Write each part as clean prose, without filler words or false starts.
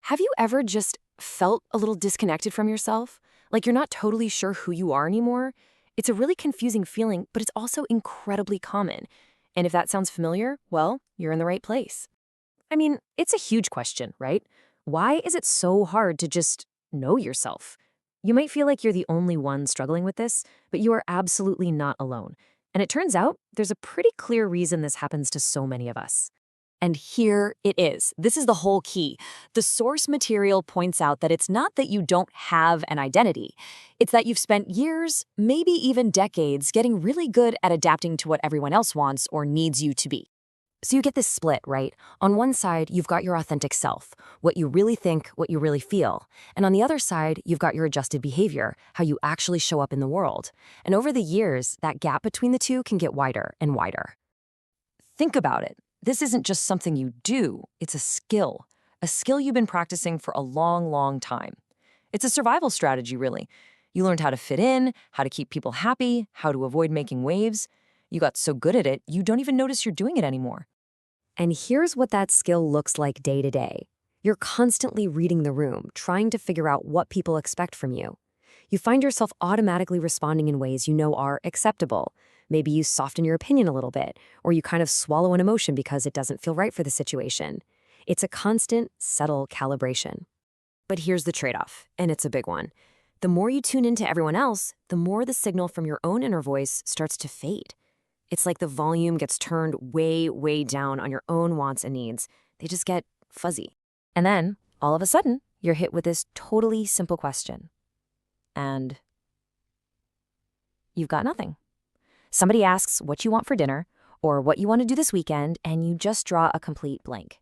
Have you ever just felt a little disconnected from yourself? Like you're not totally sure who you are anymore? It's a really confusing feeling, but it's also incredibly common. And if that sounds familiar, well, you're in the right place. I mean, it's a huge question, right? Why is it so hard to just know yourself? You might feel like you're the only one struggling with this, but you are absolutely not alone. And it turns out there's a pretty clear reason this happens to so many of us. And here it is. This is the whole key. The source material points out that it's not that you don't have an identity. It's that you've spent years, maybe even decades, getting really good at adapting to what everyone else wants or needs you to be. So you get this split, right? On one side, you've got your authentic self, what you really think, what you really feel. And on the other side, you've got your adjusted behavior, how you actually show up in the world. And over the years, that gap between the two can get wider and wider. Think about it. This isn't just something you do, it's a skill you've been practicing for a long, long time. It's a survival strategy, really. You learned how to fit in, how to keep people happy, how to avoid making waves. You got so good at it, you don't even notice you're doing it anymore. And here's what that skill looks like day to day. You're constantly reading the room, trying to figure out what people expect from you. You find yourself automatically responding in ways you know are acceptable. Maybe you soften your opinion a little bit, or you kind of swallow an emotion because it doesn't feel right for the situation. It's a constant, subtle calibration. But here's the trade-off, and it's a big one. The more you tune into everyone else, the more the signal from your own inner voice starts to fade. It's like the volume gets turned way, way down on your own wants and needs. They just get fuzzy. And then, all of a sudden, you're hit with this totally simple question. And you've got nothing. Somebody asks what you want for dinner or what you want to do this weekend, and you just draw a complete blank.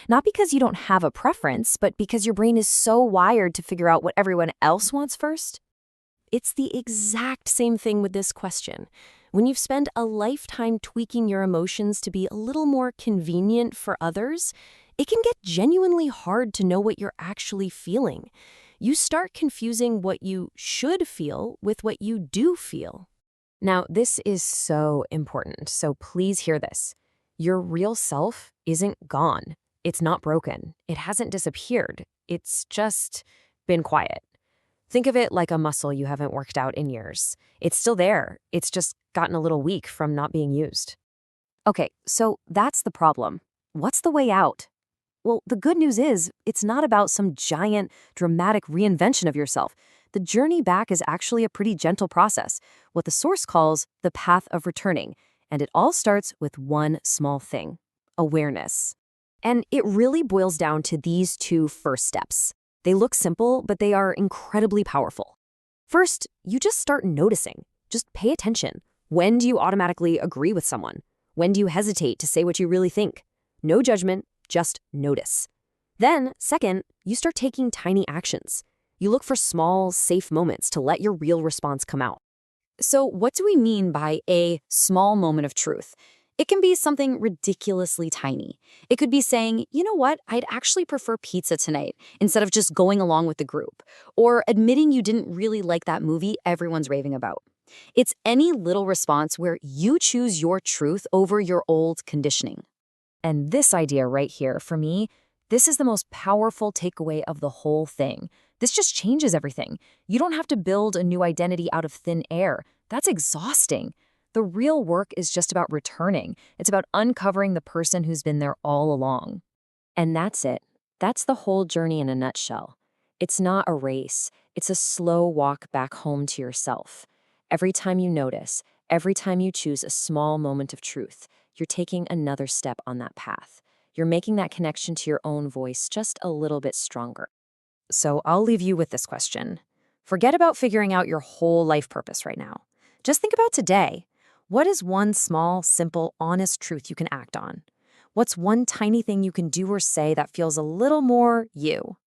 Not because you don't have a preference, but because your brain is so wired to figure out what everyone else wants first. It's the exact same thing with this question. When you've spent a lifetime tweaking your emotions to be a little more convenient for others, it can get genuinely hard to know what you're actually feeling. You start confusing what you should feel with what you do feel. Now, this is so important, so please hear this. Your real self isn't gone. It's not broken. It hasn't disappeared. It's just been quiet. Think of it like a muscle you haven't worked out in years. It's still there. It's just gotten a little weak from not being used. Okay, so that's the problem. What's the way out? Well, the good news is it's not about some giant, dramatic reinvention of yourself. The journey back is actually a pretty gentle process, what the source calls the path of returning, and it all starts with one small thing: awareness. And it really boils down to these two first steps. They look simple, but they are incredibly powerful. First, you just start noticing. Just pay attention. When do you automatically agree with someone? When do you hesitate to say what you really think? No judgment, just notice. Then, second, you start taking tiny actions. You look for small, safe moments to let your real response come out. So what do we mean by a small moment of truth? It can be something ridiculously tiny. It could be saying, you know what, I'd actually prefer pizza tonight instead of just going along with the group. Or admitting you didn't really like that movie everyone's raving about. It's any little response where you choose your truth over your old conditioning. And this idea right here, for me, this is the most powerful takeaway of the whole thing. This just changes everything. You don't have to build a new identity out of thin air. That's exhausting. The real work is just about returning. It's about uncovering the person who's been there all along. And that's it. That's the whole journey in a nutshell. It's not a race. It's a slow walk back home to yourself. Every time you notice, every time you choose a small moment of truth, you're taking another step on that path. You're making that connection to your own voice just a little bit stronger. So I'll leave you with this question. Forget about figuring out your whole life purpose right now. Just think about today. What is one small, simple, honest truth you can act on? What's one tiny thing you can do or say that feels a little more you?